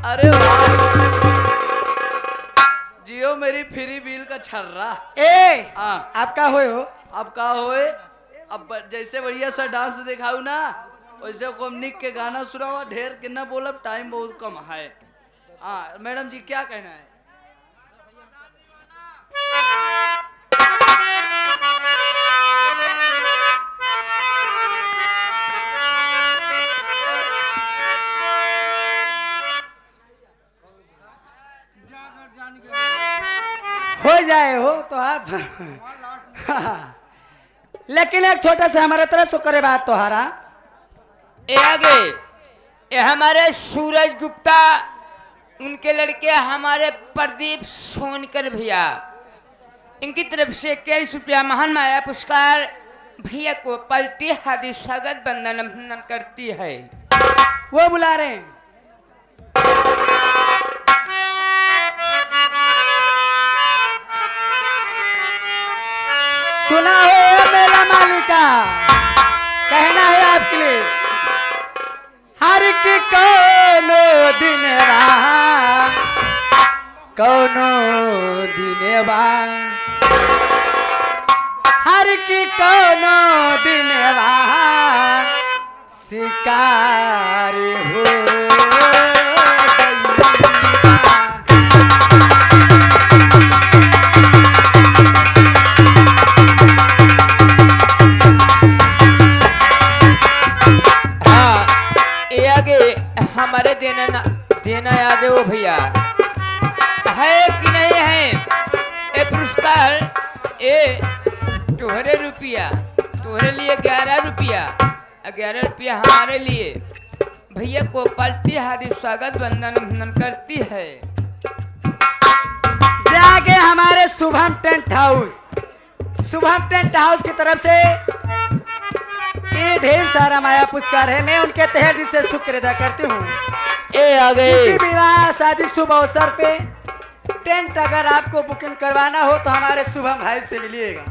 अरे वाह, जियो मेरी फ्री बिल का छर्रा। आप का होए हो? अब का होए, अब जैसे बढ़िया सा डांस दिखाऊ ना वैसे कॉमिक के गाना सुनाओ, ढेर कितना बोलब, टाइम बहुत कम है। हाँ मैडम जी क्या कहना है? हो जाए हो तो आप लेकिन एक छोटा सा हमारे तरफ से करे बात तोहारा। ए आगे ये हमारे सूरज गुप्ता, उनके लड़के हमारे प्रदीप सोनकर भैया, इनकी तरफ से 21 रुपया महान माया पुरस्कार भैया को पलटी हार्दिक स्वागत वंदन अभिनंदन करती है। वो बुला रहे हैं। सुना हो मेला मालिका, कहना है आपके लिए, हर की कोनो दिनवा हर की कोनो दिनवा शिकार हो हमारे देना याद है वो भैया, है कि नहीं है ये पुरस्कार? ये तुम्हारे रुपया, तुम्हारे लिए 11 रुपया, 11 रुपया हमारे लिए। भैया को पलटी हार्दिक स्वागत वंदन अभिनंदन करती है। जाके हमारे शुभम टेंट हाउस की तरफ से ये ढेर सारा माया पुरस्कार है। मैं उनके तहे दिल से शुक्र अदा करती हूँ। ए आ गए। किसी विवाह शादी शुभ अवसर पे टेंट अगर आपको बुकिंग करवाना हो तो हमारे शुभम भाई से मिलिएगा।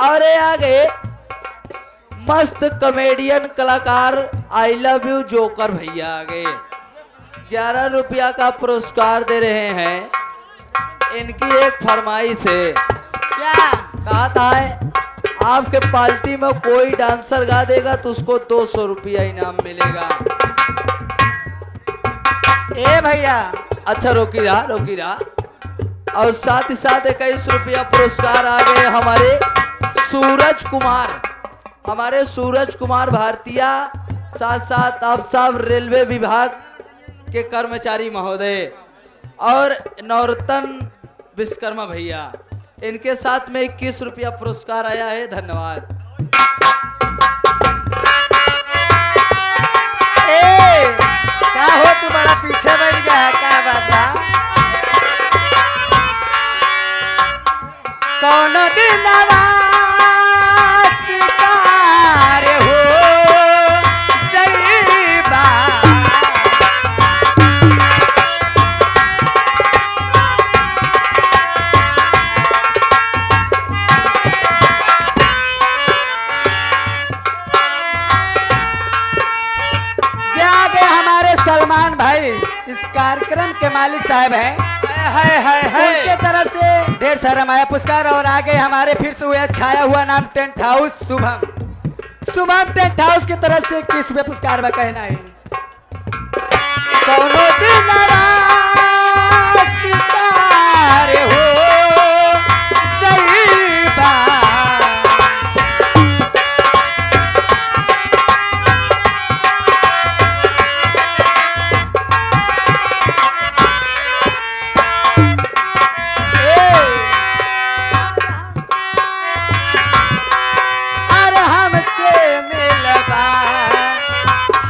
और ए आ गए मस्त कॉमेडियन कलाकार आई लव यू जोकर भैया आ गए, 11 रुपया का पुरस्कार दे रहे हैं। इनकी एक फरमाइश है, क्या कहा था आपके पार्टी में कोई डांसर गा देगा तो उसको 200 रुपया इनाम मिलेगा। ए भैया, अच्छा रोकी रहा। और साथ ही साथ 21 रुपया पुरस्कार आ गए हमारे सूरज कुमार भारतीय, साथ आप सब रेलवे विभाग के कर्मचारी महोदय और नौरतन विश्वकर्मा भैया, इनके साथ में 21 रुपया पुरस्कार आया है। धन्यवाद। क्या हो तू बड़ा पीछे बैठ गया है, क्या बात है? कौन दिनवा शिकार हो जईबा, सलमान भाई इस कार्यक्रम के मालिक साहब हैं, उनके तरफ से ढेर सारा माया पुरस्कार। और आगे हमारे फिर से हुए छाया हुआ नाम tent house Shubham tent house की तरफ से 21 रुपये पुरस्कार में कहना है। कौनो दिनवा शिकार हो जईबा,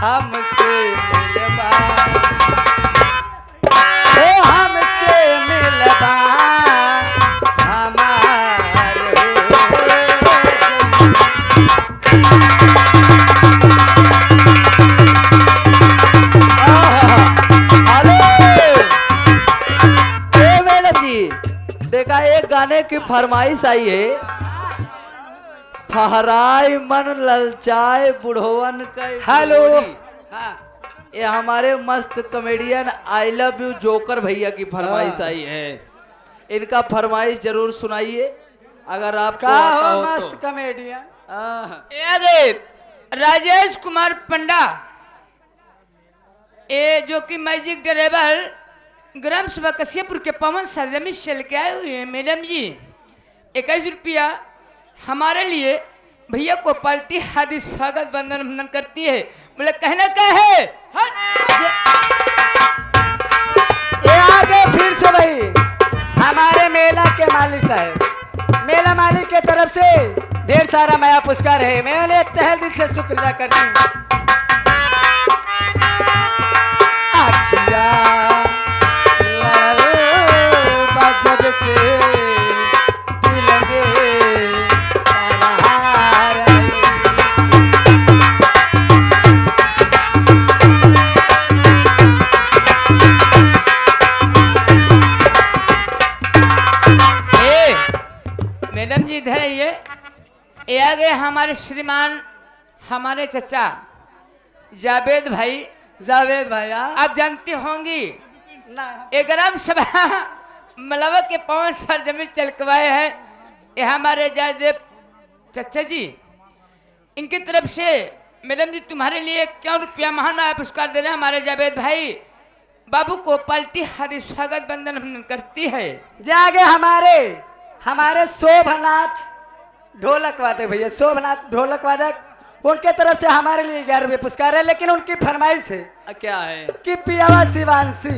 हमसे गाने की फरमाइश आई है। फहराए मन ललचाए बुढ़वन का हेलो। जोड़ी। हाँ। ये हमारे मस्त comedian I love you joker भैया की फरमाइश हाँ। आई है। इनका फरमाइश जरूर सुनाइए अगर आपको का आता हो हो मस्त तो। कॉमेडियन। आगे राजेश कुमार पंडा, ये जो कि मैजिक ड्राइवर ग्राम सभा कश्यपुर के पवन सरजमी से लेके आए हुए हैं। मैडम जी 21 रुपया हमारे लिए भैया को पार्टी हार्दिक स्वागत वंदन करती है। बोले कहना क्या है। ये आगे फिर से भाई हमारे मेला के मालिक साहब, मेला मालिक के तरफ से ढेर सारा माया पुरस्कार है। मैं उन्हें तहे दिल से शुक्रिया करती हूँ। आखिया लड़ल बजब से दिल में तारा रही। मैडम जी इधर आइए। ये आ गए हमारे श्रीमान, हमारे चचा जावेद भाई। जावेद भैया आप जानती होंगी ना ये ग्राम सभा मलवा के पवन सर जमीन चलकवाए हैं। ये हमारे जयदेव चचा जी, इनकी तरफ से मैडम जी तुम्हारे लिए 1 रुपया महान पुरस्कार दे रहे हैं। हमारे जावेद भाई बाबू को पार्टी हार्दिक स्वागत वंदन करती है। जागे हमारे शोभनाथ ढोलक वादक भैया, शोभनाथ ढोलक वादक, उनके तरफ से हमारे लिए 11 रुपये पुरस्कार है। लेकिन उनकी फरमाइश है क्या है कि पियावा शिवांशी।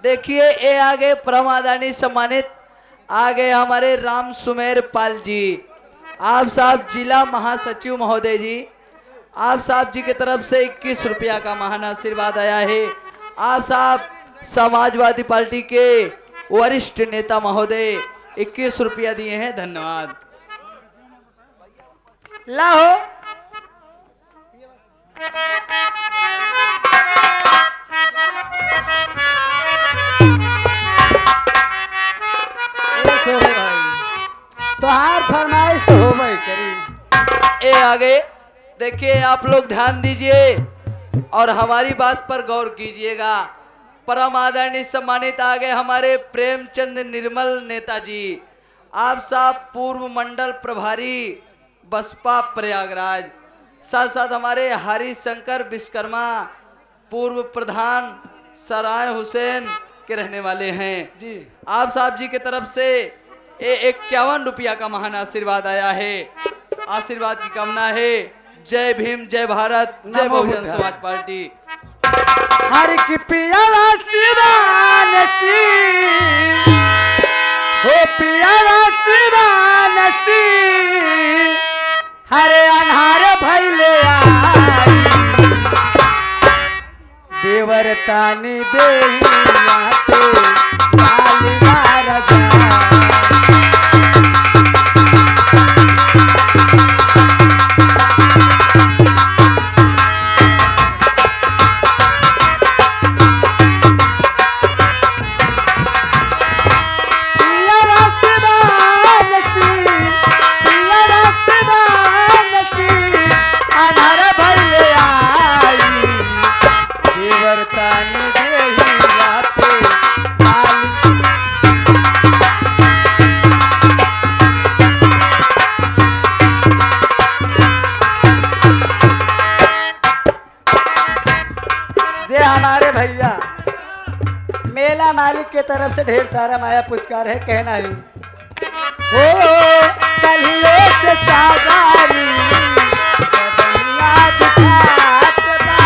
देखिए ये आगे प्रमादानी सम्मानित आगे हमारे राम सुमेर पाल जी, आप साहब जिला महासचिव महोदय जी, आप साहब जी की तरफ से 21 रुपया का महान आशीर्वाद आया है। आप साहब समाजवादी पार्टी के वरिष्ठ नेता महोदय 21 रुपया दिए हैं, धन्यवाद। लाहो ए सोरे भाई तोहार फरमाइश तो हो भाई करी। ए आगे देखिए आप लोग ध्यान दीजिए और हमारी बात पर गौर कीजिएगा। परम आदरणीय सम्मानित आगे हमारे प्रेमचंद निर्मल नेताजी, आप साहब पूर्व मंडल प्रभारी बसपा प्रयागराज, साथ साथ हमारे हरिशंकर विश्वकर्मा पूर्व प्रधान सराय हुसैन के रहने वाले हैं जी। आप साहब जी की तरफ से 51 रुपया का महान आशीर्वाद आया है। आशीर्वाद की कामना है। जय भीम, जय भारत, जय नमो बहुजन बुद्धाय। समाज पार्टी। हर की पियावा शिवानसी हो, पियावा शिवानसी हरे अन्हार भैले आई देवर तानी देहिया पे कालिया रजा। हमारे भैया मेला मालिक के तरफ से ढेर सारा माया पुरस्कार है। कहना है हो कलियों से सागारी बदनिया दिखात बा।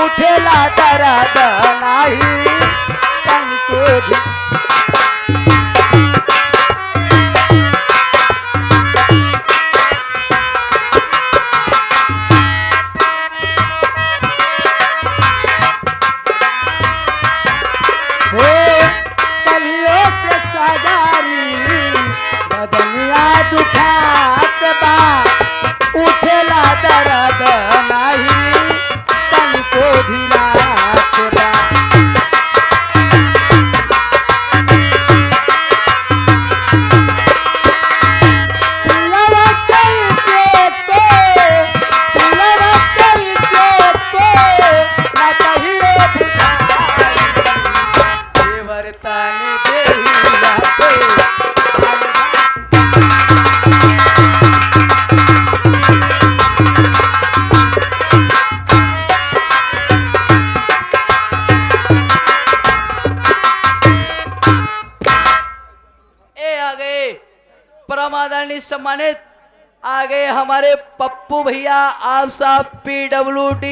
उठेला दर्द नाही तनको भी। प्रमादानी सम्मानित आगे हमारे पप्पू भैया आप साहब PWD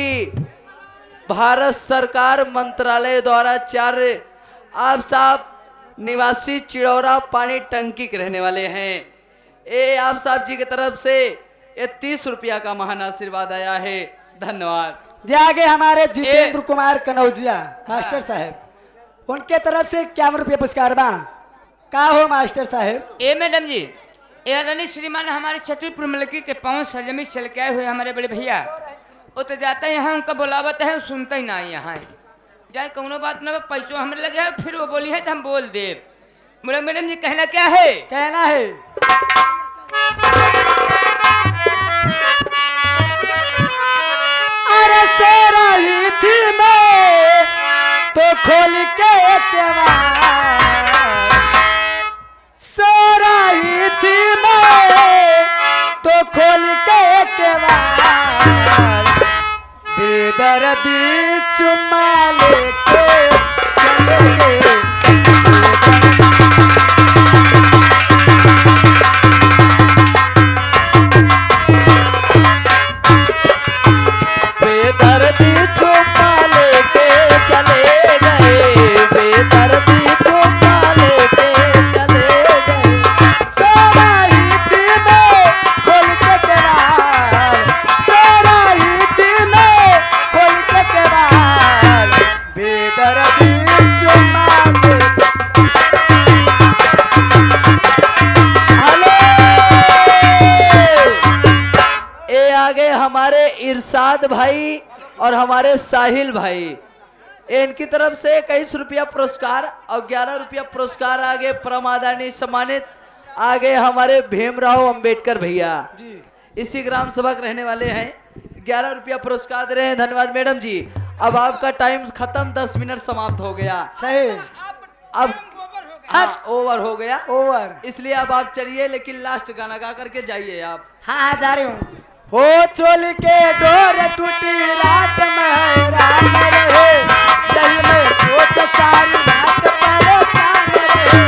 भारत सरकार मंत्रालय द्वारा 4 आप साहब निवासी चिड़ौरा पानी टंकी के रहने वाले हैं। ये आप साहब जी की तरफ से ये 30 रुपया का महान आशीर्वाद आया है। धन्यवाद। जे आगे हमारे जितेंद्र कुमार कनौजिया मास्टर साहब, उनके तरफ से 51 रुपये पुरस्कार बा। का हो मास्टर साहब? ए मैडम जी, ये आदरणीय श्रीमान हमारे छतरपुर मलकी के 5 सरजमी चल के आए हुए हमारे बड़े भैया, वो तो जाता यहाँ उनका बुलावत है, सुनता ही ना यहाँ जाए कौनो बात ना, पैसों हमें लगे है, फिर वो बोली है तो हम बोल दे। मैडम जी कहना क्या है? कहना है अरे सो रही थी मैं तो खोल के केवाड़, सो रही थी मैं तो खोल के केवाड़, बेदर्दी चुम्मा लेके चले गए। बेदर्दी चुम्मा लेके चले गए, बेदर्दी चुम्मा लेके चले गए। सो रही थी मैं खोल के केवाड़, सो रही थी मैं खोल के केवाड़, बेदर्दी चुम्मा लेके। हेलो, ये आगे हमारे इरशाद भाई और हमारे साहिल भाई, इनकी तरफ से 21 रुपया पुरस्कार और 11 रुपया पुरस्कार आगे प्रमादानी सम्मानित आगे हमारे भीमराव अंबेडकर भैया इसी ग्राम सभा के रहने वाले हैं, 11 रुपया पुरस्कार दे रहे हैं। धन्यवाद मैडम जी। अब आपका टाइम खत्म, 10 मिनट समाप्त हो गया। सही अब हाँ, ओवर हो गया, ओवर। इसलिए अब आप चलिए, लेकिन लास्ट गाना गा करके जाइए आप। हाँ जा रही हूँ। हो चोल के डोर टूटी रात में हैरान रहे, दिल में सोच सारी रात परेशान रहे।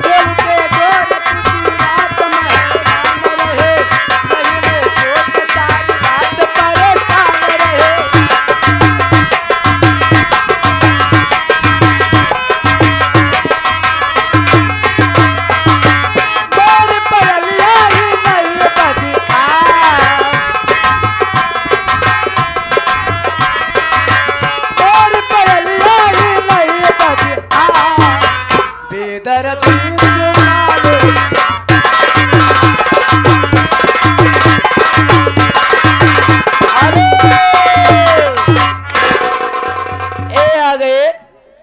चोल के डोर टूटी रात में हैरान रहे, दिल में सोच सारी रात परेशान रहे। मोर पगलिया ही नहीं बजी मोर पगलिया ही नहीं बजी बेदर्दी चुम्मा ले। अरे ये आ गए,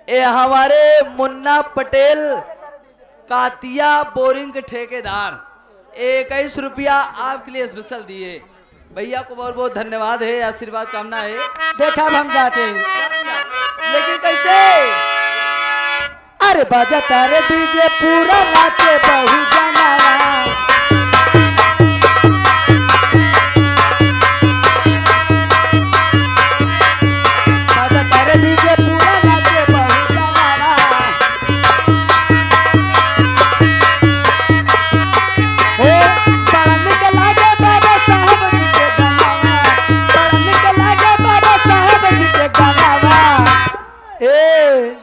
ये हमारे मुन्ना पटेल कातिया बोरिंग के ठेकेदार 21 रुपया आपके लिए स्पेशल दिए। भैया को बहुत बहुत धन्यवाद है, आशीर्वाद कामना है। देखा अब हम जाते हैं। लेकिन कैसे? अरे बजता रे डीजे पूरा नाचे बहु जनावा, बजता रे डीजे पूरा नाचे बहु जनावा। हो बड़ा निक लागे बाबा साहब जी के गानावा, बड़ा निक लागे बाबा साहब जी के गानावा। ए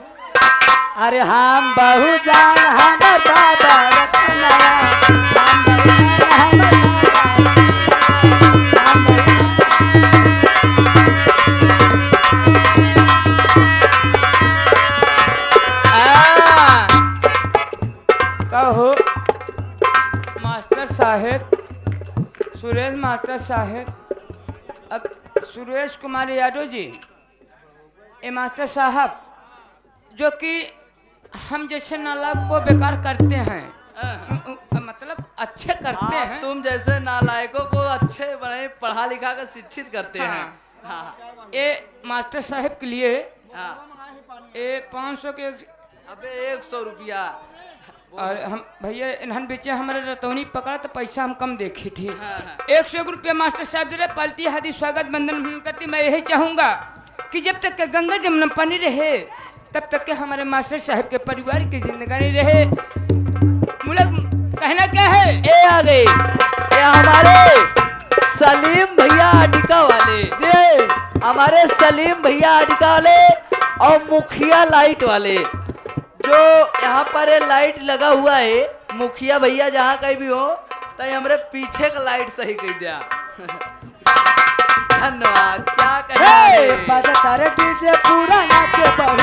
अरे हम बहु जान हमर बाबा रतनवा, हम बहु जान हमर बाबा, हम बहु कहो मास्टर साहेब, सुरेश मास्टर साहेब, अब सुरेश कुमार यादव जी, ये मास्टर साहब जो कि हम जैसे नालायक को बेकार करते हैं, मतलब अच्छे करते हाँ, हैं। तुम जैसे नालायकों को अच्छे बने पढ़ा लिखा कर शिक्षित करते हैं। हाँ, ये मास्टर साहब के लिए हाँ। ये 500 के अबे 100 रुपया। और हम भैया इन्हन बेचे हमारे रतौनी पकड़ा तो पैसा हम कम देखी थी। हाँ, हाँ। 101 रुपया मास्टर साहब दे रहे, पलटी हादी स्वागत बंदन करती। मैं यही चाहूंगा कि जब तक के गंगा जमुना पानी रहे तब तक के हमारे मास्टर साहब के परिवार की जिंदगानी रहे। मुलक कहना क्या है? ए आ गए ये हमारे सलीम भैया अडिका वाले, जी हमारे सलीम भैया अडिका वाले और मुखिया लाइट वाले, जो यहाँ पर ये लाइट लगा हुआ है, मुखिया भैया जहाँ कहीं भी हो तो हमरे पीछे का लाइट सही कर दिया। धन्यवाद। क्या हे कहें? बाजा सारे डीजे पूरा नाचे बहु